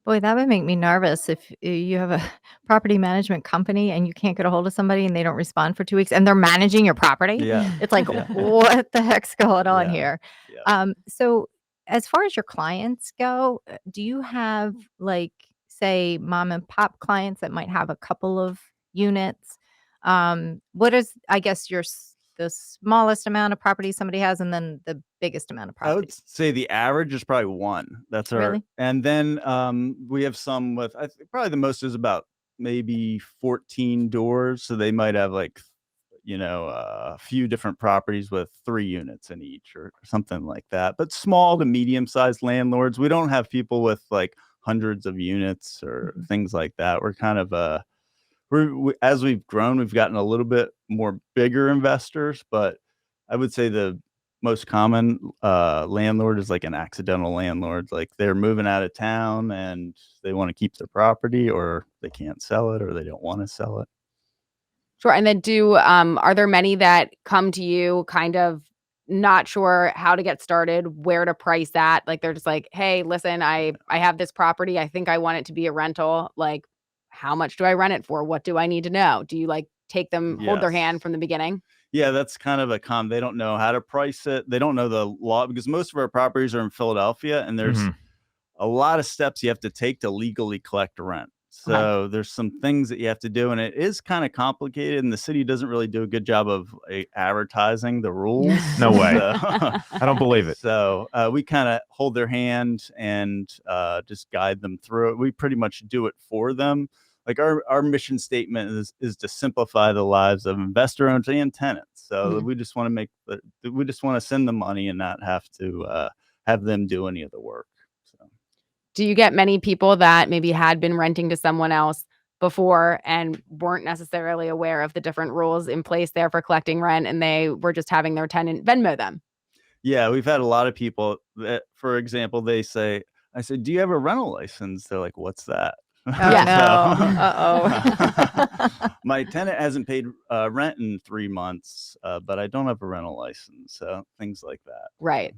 Boy, that would make me nervous if you have a property management company and you can't get a hold of somebody and they don't respond for 2 weeks and they're managing your property. Yeah. It's like, what the heck's going on Yeah. here? Yeah. So as far as your clients go, do you have like, say, mom and pop clients that might have a couple of units? What is, I guess, the smallest amount of property somebody has and then the biggest amount of I would property? say the average is probably 1. That's our, Really? and then we have some with, I think probably the most is about maybe 14 doors. So they might have like, a few different properties with 3 units in each or something like that. But small to medium-sized landlords, we don't have people with like hundreds of units or things like that. We're kind of as we've grown, we've gotten a little bit more bigger investors, but I would say the most common landlord is like an accidental landlord. Like they're moving out of town and they want to keep their property or they can't sell it or they don't want to sell it. Sure. And then are there many that come to you kind of not sure how to get started, where to price that? Like they're just like, hey, listen, I have this property. I think I want it to be a rental. Like, how much do I rent it for? What do I need to know? Do you like take them, hold their hand from the beginning? Yeah, that's kind of they don't know how to price it. They don't know the law because most of our properties are in Philadelphia and there's a lot of steps you have to take to legally collect rent. So there's some things that you have to do, and it is kind of complicated, and the city doesn't really do a good job of advertising the rules. No way. I don't believe it. So we kind of hold their hand and just guide them through it. We pretty much do it for them. Like our mission statement is to simplify the lives of investor owners and tenants. So we just want to send the money and not have to have them do any of the work. Do you get many people that maybe had been renting to someone else before and weren't necessarily aware of the different rules in place there for collecting rent and they were just having their tenant Venmo them? Yeah, we've had a lot of people that, for example, I said, do you have a rental license? They're like, what's that? Oh, no. My tenant hasn't paid rent in 3 months, but I don't have a rental license. So things like that. Right.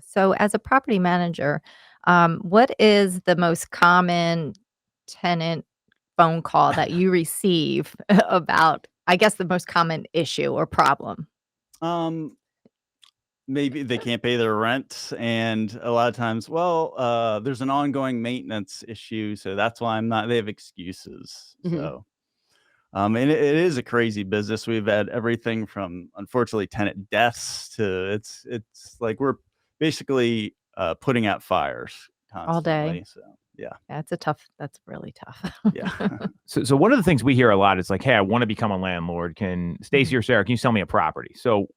So as a property manager, what is the most common tenant phone call that you receive about, I guess, the most common issue or problem? Maybe they can't pay their rent, and a lot of times, there's an ongoing maintenance issue, so that's why I'm not. They have excuses. So, and it is a crazy business. We've had everything from, unfortunately, tenant deaths to it's like we're basically putting out fires constantly. All day. So yeah, That's really tough. yeah. So one of the things we hear a lot is like, hey, I want to become a landlord. Can Stacey or Sarah, can you sell me a property? So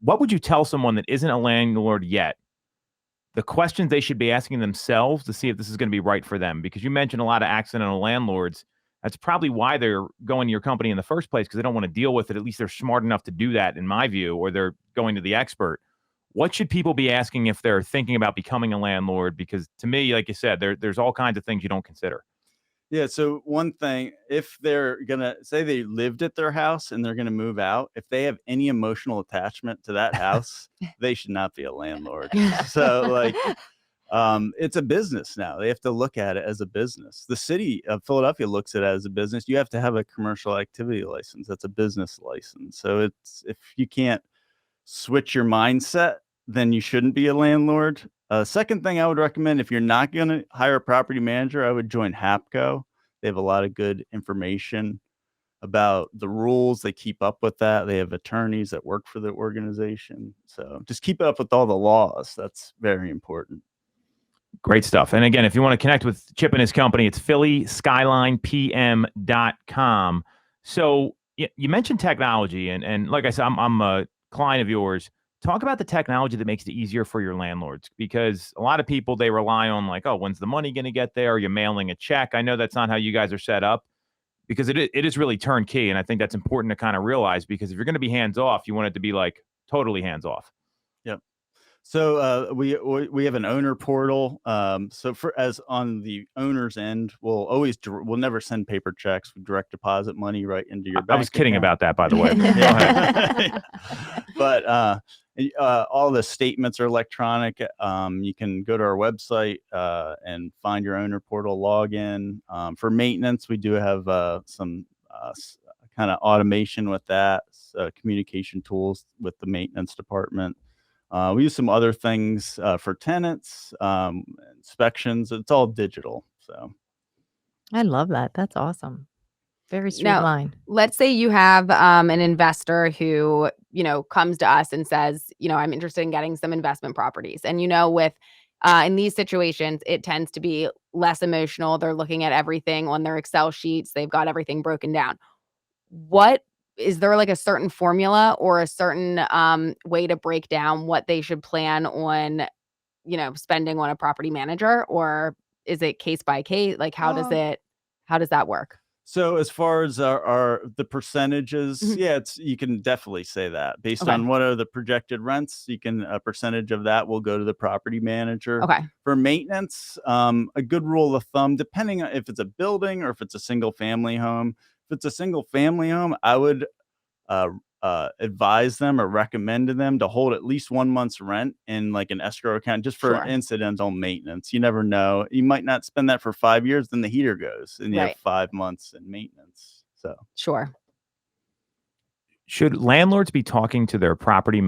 what would you tell someone that isn't a landlord yet? The questions they should be asking themselves to see if this is going to be right for them, because you mentioned a lot of accidental landlords. That's probably why they're going to your company in the first place, because they don't want to deal with it. At least they're smart enough to do that, in my view, or they're going to the expert. What should people be asking if they're thinking about becoming a landlord? Because to me, like you said, there's all kinds of things you don't consider. Yeah. So one thing, if they're gonna say they lived at their house and they're gonna move out, if they have any emotional attachment to that house, they should not be a landlord. So like, it's a business now. They have to look at it as a business. The city of Philadelphia looks at it as a business. You have to have a commercial activity license. That's a business license. So it's, if you can't switch your mindset, then you shouldn't be a landlord. Second thing I would recommend, if you're not going to hire a property manager, I would join HAPCO. They have a lot of good information about the rules. They keep up with that. They have attorneys that work for the organization. So just keep up with all the laws. That's very important. Great stuff. And again, if you want to connect with Chip and his company, it's PhillySkylinePM.com. So you mentioned technology, and like I said, I'm a client of yours. Talk about the technology that makes it easier for your landlords, because a lot of people, they rely on like, oh, when's the money going to get there? Are you mailing a check? I know that's not how you guys are set up, because it is really turnkey. And I think that's important to kind of realize, because if you're going to be hands off, you want it to be like totally hands off. Yep. So we have an owner portal. So for as on the owner's end, we'll never send paper checks. We direct deposit money right into your bank. I was kidding account. about that, by the way. Go ahead. But all the statements are electronic. You can go to our website and find your owner portal login. For maintenance, we do have some kind of automation with that, communication tools with the maintenance department. We use some other things for tenants, inspections. It's all digital. So I love that. That's awesome. Very Now, streamlined. let's say you have an investor who, comes to us and says, I'm interested in getting some investment properties. And, with in these situations, it tends to be less emotional. They're looking at everything on their Excel sheets. They've got everything broken down. What is there like a certain formula or a certain way to break down what they should plan on, spending on a property manager, or is it case by case? Like, how does that work? So as far as the percentages, Mhm. yeah, you can definitely say that based Okay. on what are the projected rents. You can a percentage of that will go to the property manager. Okay. For maintenance, a good rule of thumb, depending on if it's a building or if it's a single family home. If it's a single family home, I would advise them or recommend to them to hold at least 1 month's rent in like an escrow account just for Sure. incidental maintenance. You never know. You might not spend that for 5 years, then the heater goes and you have Right. 5 months in maintenance. So Sure. Should landlords be talking to their property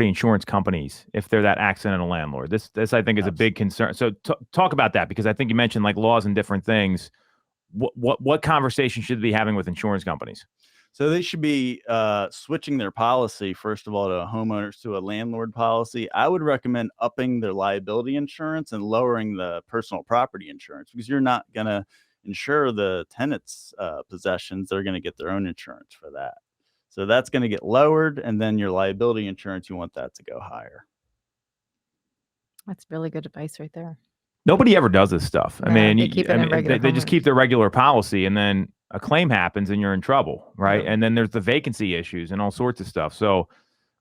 insurance companies if they're that accidental landlord? This I think is a big concern. So talk about that, because I think you mentioned like laws and different things. What conversation should they be having with insurance companies? So they should be switching their policy, first of all, to homeowners to a landlord policy. I would recommend upping their liability insurance and lowering the personal property insurance, because you're not going to insure the tenant's possessions. They're going to get their own insurance for that. So that's going to get lowered. And then your liability insurance, you want that to go higher. That's really good advice right there. Nobody ever does this stuff. I No, mean, they keep it in regular they just keep their regular policy, and then a claim happens and you're in trouble, right? Yep. And then there's the vacancy issues and all sorts of stuff. So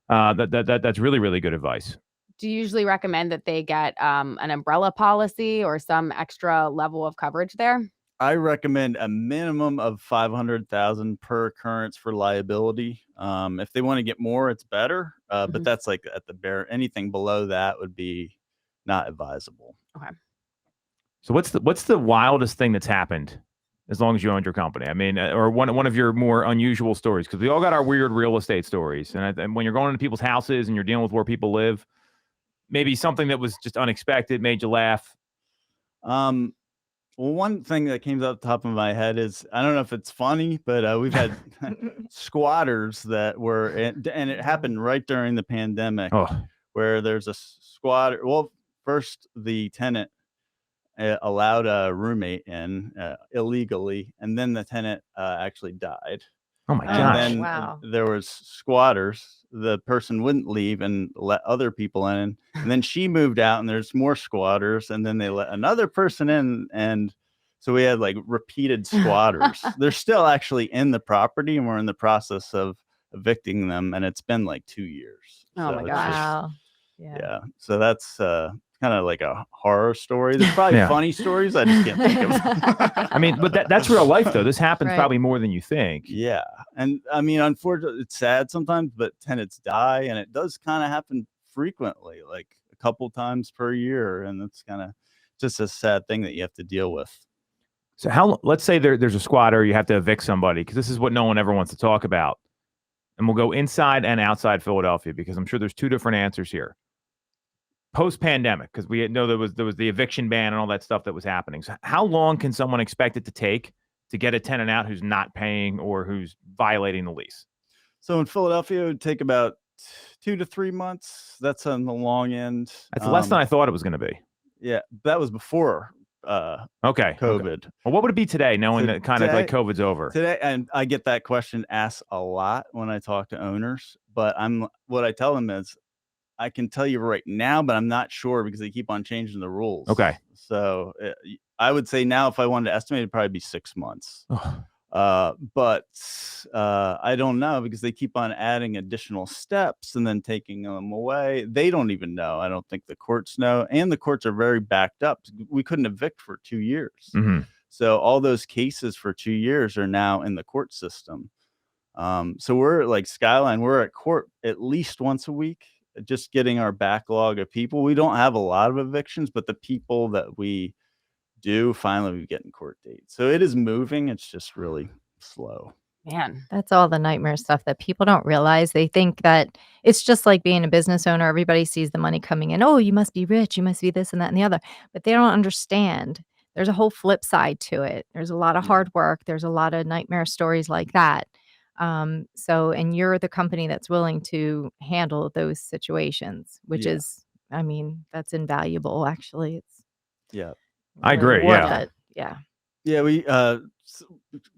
that's really, really good advice. Do you usually recommend that they get an umbrella policy or some extra level of coverage there? I recommend a minimum of 500,000 per occurrence for liability. If they want to get more, it's better. But Mhm. that's like at the bare. Anything below that would be not advisable. Okay. So what's the wildest thing that's happened as long as you owned your company? I mean, or one of your more unusual stories, because we all got our weird real estate stories. And when you're going into people's houses and you're dealing with where people live, maybe something that was just unexpected made you laugh. Well, one thing that came up the top of my head is, I don't know if it's funny, but we've had squatters that were, and it happened right during the pandemic, Oh, where there's a squatter. Well, first the tenant allowed a roommate in illegally, and then the tenant actually died. Oh my And gosh. then Wow. there was squatters. The person wouldn't leave and let other people in. And then she moved out and there's more squatters. And then they let another person in. And so we had like repeated squatters. They're still actually in the property and we're in the process of evicting them. And it's been like 2 years. Oh my it's gosh. just- Wow. Yeah. yeah. So that's kind of like a horror story. There's probably Yeah. funny stories. I just can't think of. I mean, but that's real life though. This happens Right. probably more than you think. Yeah. And I mean, unfortunately, it's sad sometimes, but tenants die and it does kind of happen frequently, like a couple times per year. And it's kind of just a sad thing that you have to deal with. So let's say there's a squatter, you have to evict somebody, because this is what no one ever wants to talk about. And we'll go inside and outside Philadelphia, because I'm sure there's two different answers here. Post-pandemic, because we know there was the eviction ban and all that stuff that was happening. So how long can someone expect it to take to get a tenant out who's not paying or who's violating the lease? So in Philadelphia, it would take about 2 to 3 months. That's on the long end. That's less than I thought it was going to be. Yeah. That was before Okay. COVID. Well, what would it be today, knowing that kind of like COVID's over? Today, and I get that question asked a lot when I talk to owners, but what I tell them is, I can tell you right now, but I'm not sure because they keep on changing the rules. Okay. So I would say now, if I wanted to estimate, it'd probably be 6 months. But I don't know because they keep on adding additional steps and then taking them away. They don't even know. I don't think the courts know. And the courts are very backed up. We couldn't evict for 2 years. Mm-hmm. So all those cases for 2 years are now in the court system. So we're like Skyline, we're at court at least once a week, just getting our backlog of people. We don't have a lot of evictions, but the people that we do, finally we get in court dates. So it is moving. It's just really slow. Man. That's all the nightmare stuff that people don't realize. They think that it's just like being a business owner. Everybody sees the money coming in. Oh, you must be rich. You must be this and that and the other. But they don't understand. There's a whole flip side to it. There's a lot of hard work. There's a lot of nightmare stories like that. And you're the company that's willing to handle those situations, which is, I mean, that's invaluable. Actually, it's Yeah. I agree, worth yeah. it. Yeah. Yeah, we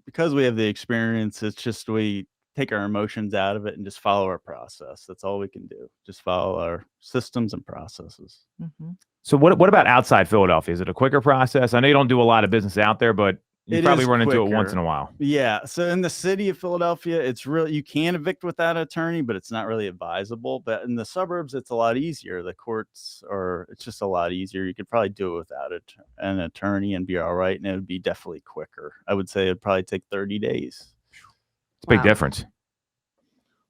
because we have the experience, it's just we take our emotions out of it and just follow our process. That's all we can do. Just follow our systems and processes. Mm-hmm. So what about outside Philadelphia? Is it a quicker process? I know you don't do a lot of business out there, but you It probably is run into it once quicker. in a while. Yeah. So in the city of Philadelphia, it's really, you can evict without an attorney, but it's not really advisable. But in the suburbs, it's a lot easier. The courts it's just a lot easier. You could probably do it without an attorney and be all right. And it would be definitely quicker. I would say it'd probably take 30 days. It's a big Wow. difference.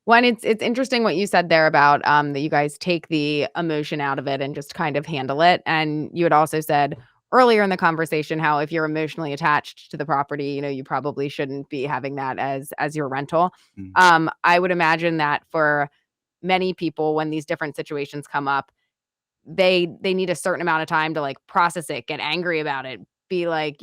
One, it's interesting what you said there about that you guys take the emotion out of it and just kind of handle it. And you had also said earlier in the conversation how if you're emotionally attached to the property, you probably shouldn't be having that as your rental. I would imagine that for many people, when these different situations come up, they need a certain amount of time to like process it, get angry about it, be like,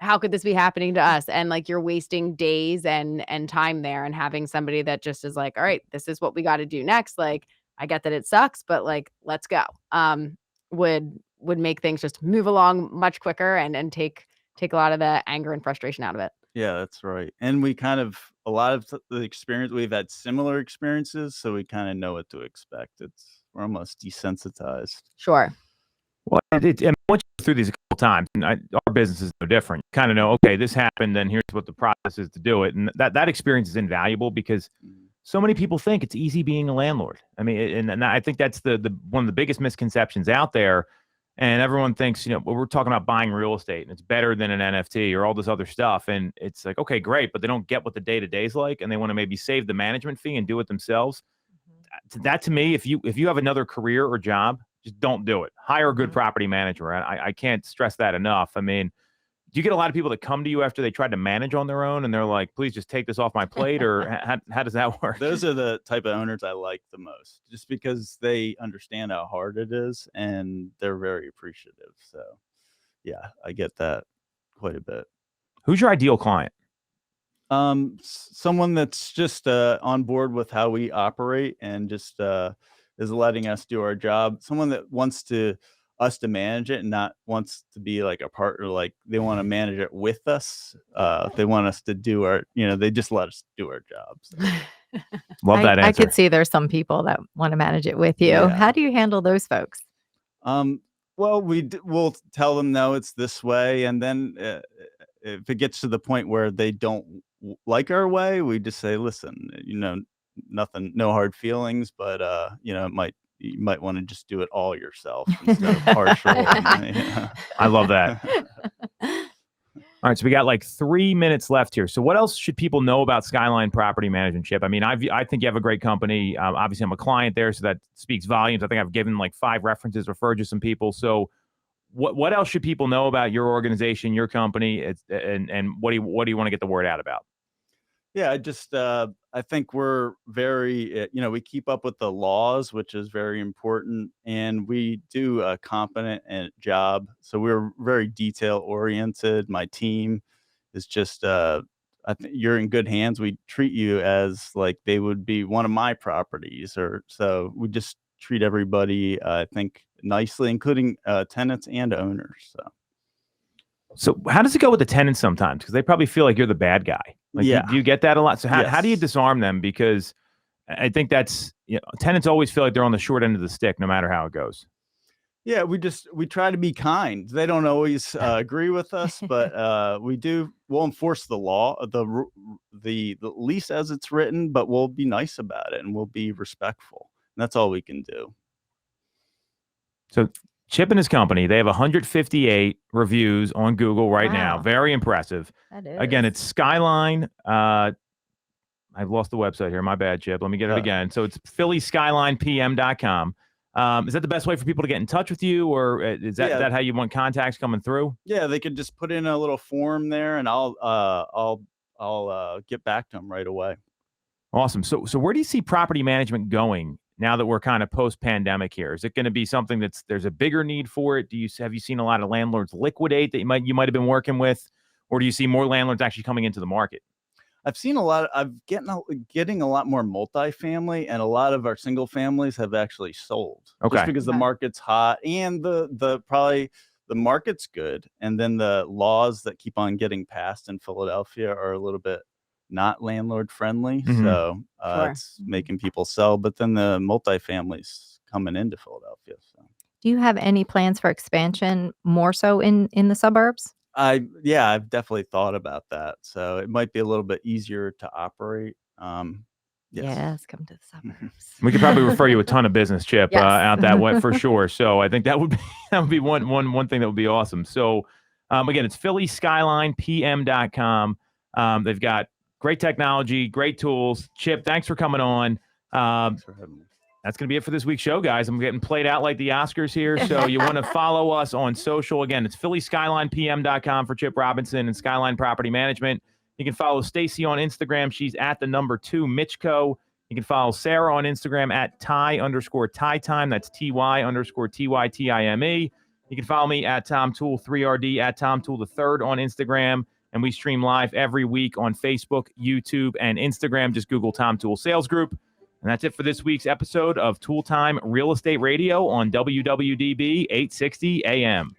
how could this be happening to us? And like you're wasting days and time there, and having somebody that just is like, all right, this is what we got to do next. Like, I get that it sucks, but like, let's go. Would make things just move along much quicker and take a lot of the anger and frustration out of it. Yeah, that's right. And we kind of, a lot of the experience, we've had similar experiences. So we kind of know what to expect. We're almost desensitized. Sure. Well, I mean, once you go through these a couple times, and our business is no different. You kind of know, okay, this happened, then here's what the process is to do it. And that experience is invaluable because so many people think it's easy being a landlord. I mean, and I think that's the one of the biggest misconceptions out there. And everyone thinks, we're talking about buying real estate and it's better than an NFT or all this other stuff. And it's like, okay, great. But they don't get what the day-to-day is like. And they want to maybe save the management fee and do it themselves. That to me, if you have another career or job, just don't do it. Hire a good property manager. I can't stress that enough. I mean, do you get a lot of people that come to you after they tried to manage on their own and they're like, please just take this off my plate? Or how does that work? Those are the type of owners I like the most, just because they understand how hard it is and they're very appreciative. So yeah, I get that quite a bit. Who's your ideal client? Someone that's just on board with how we operate and just is letting us do our job. Someone that wants to us to manage it and not wants to be like a partner. Like they want to manage it with us. They want us to do our, they just let us do our jobs. Love that I answer. could see there's some people that want to manage it with you. Yeah. How do you handle those folks? Well, we'll tell them, no, it's this way. And then if it gets to the point where they don't like our way, we just say, listen, nothing, no hard feelings, but you might want to just do it all yourself instead of partial. I love that. All right, so we got like 3 minutes left here. So what else should people know about Skyline Property Management, Chip? I mean, I think you have a great company. Obviously, I'm a client there, so that speaks volumes. I think I've given like 5 references, referred to some people. So what else should people know about your organization, your company, and what do you want to get the word out about? Yeah, I think we're very, we keep up with the laws, which is very important, and we do a competent job. So we're very detail oriented. My team is just, I think you're in good hands. We treat you as like they would be one of my properties, so we just treat everybody, I think, nicely, including tenants and owners. So how does it go with the tenants sometimes? Because they probably feel like you're the bad guy. Like, Yeah. do you get that a lot? So how do you Yes. disarm them? Because I think that's, tenants always feel like they're on the short end of the stick, no matter how it goes. Yeah, we try to be kind. They don't always agree with us, but we'll enforce the law, the lease as it's written, but we'll be nice about it and we'll be respectful. And that's all we can do. So Chip and his company, they have 158 reviews on Google right now. Wow. Very impressive. That is. Again, it's Skyline. I've lost the website here. My bad, Chip. Let me get it again. So it's phillyskylinepm.com. Is that the best way for people to get in touch with you, or is that how you want contacts coming through? Yeah, they could just put in a little form there, and I'll get back to them right away. Awesome. So where do you see property management going now that we're kind of post-pandemic here? Is it going to be something there's a bigger need for it? Have you seen a lot of landlords liquidate that you might have been working with, or do you see more landlords actually coming into the market? I've seen a lot. I'm getting a lot more multifamily, and a lot of our single families have actually sold. Okay. Just because the market's hot and probably the market's good, and then the laws that keep on getting passed in Philadelphia are a little bit not landlord friendly. Mhm. So Sure. it's making people sell. But then the multifamilies coming into Philadelphia. So Do you have any plans for expansion more so in the suburbs? I've definitely thought about that. So it might be a little bit easier to operate. Yes. Yes, come to the suburbs. We could probably refer you a ton of business, Chip, Yes. out that way for sure. So I think that would be one thing that would be awesome. So again, it's phillyskylinepm.com. They've got great technology, great tools. Chip, thanks for coming on. Thanks for having me. That's going to be it for this week's show, guys. I'm getting played out like the Oscars here. So you want to follow us on social. Again, it's phillyskylinepm.com for Chip Robinson and Skyline Property Management. You can follow Stacey on Instagram. She's at the @2 Mitchco. You can follow Sarah on Instagram at Ty_Ty_Time. That's TY_TYTIME. You can follow me at Tom Toole 3RD, at Tom Toole the Third on Instagram. And we stream live every week on Facebook, YouTube, and Instagram. Just Google Tom Toole Sales Group. And that's it for this week's episode of Toole Time Real Estate Radio on WWDB 860 AM.